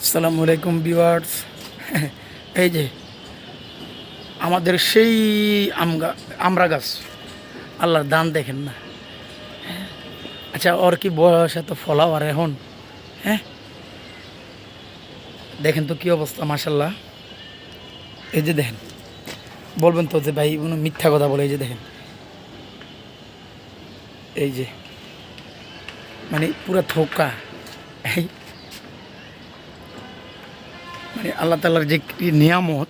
আসসালামু আলাইকুম ভিউয়ার্স। এই যে আমাদের সেই আমরা গাছ, আল্লাহর দান দেখেন না। আচ্ছা, ওর কি বয়স এত ফলাওয়ার এখন? হ্যাঁ, দেখেন তো কি অবস্থা, মাশাল্লাহ। এই যে দেখেন, বলবেন তো যে ভাই কোনো মিথ্যা কথা বলে। এই যে দেখেন, এই যে মানে পুরা থোকা। এই মানে আল্লাহ তাআলার যে কি নিয়ামত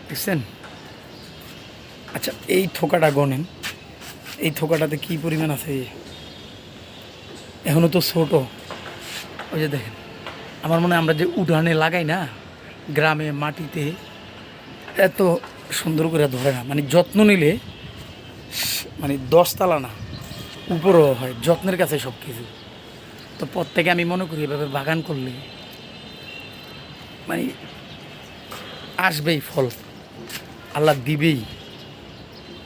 দেখছেন। আচ্ছা, এই থোকাটা গনেন, এই থোকাটাতে কি পরিমাণ আছে। এখনও তো ছোট। ওই যে দেখেন, আমার মনে হয় আমরা যে উঠানে লাগাই না গ্রামে মাটিতে, এত সুন্দর করে ধরে না। মানে যত্ন নিলে মানে 10 তলা না, উপরও হয়। যত্নের কাছে সব কিছু। তো প্রত্যেকে আমি মনে করি এভাবে বাগান করলে মানে আসবেই ফল, আল্লাহ দিবেই।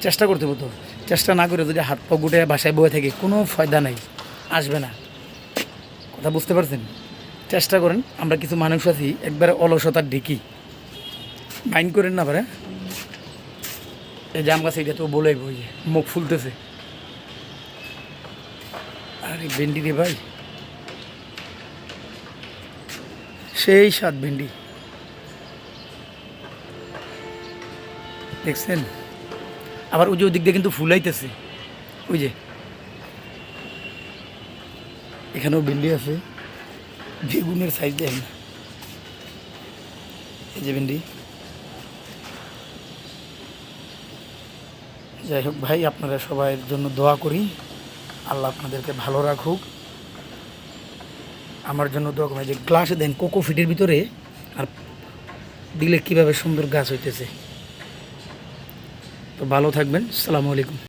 চেষ্টা করতে হতো, চেষ্টা না করে যদি হাত পা গুটে বাসায় বয়ে থাকে কোনো ফায়দা নাই, আসবে না। কথা বুঝতে পারছেন? চেষ্টা করেন। আমরা কিছু মানুষ আছি একবারে অলসতার ঢেকি, মাইন্ড করেন না পারে। এই জাম গাছ এটা তো বলেই বই, মুখ ফুলতেছে। আরে ভেন্ডি রে ভাই, সেই স্বাদ ভেন্ডি, দেখছেন? আবার ওই যে ওদিক দিয়ে কিন্তু ফুলাইতেছে। ওই যে এখানেও ভেন্ডি আছে, বেগুনের সাইজ দেখেন। এই যে ভেন্ডি। যাই হোক ভাই, আপনারা সবাইয়ের জন্য দোয়া করি, আল্লাহ আপনাদেরকে ভালো রাখুক। আমার জন্য দোয়া করি। যে গ্লাসে দেন কোকো ফিটের ভিতরে আর দিলে কীভাবে সুন্দর গাছ হইতেছে। তো ভালো থাকবেন, আসসালামু আলাইকুম।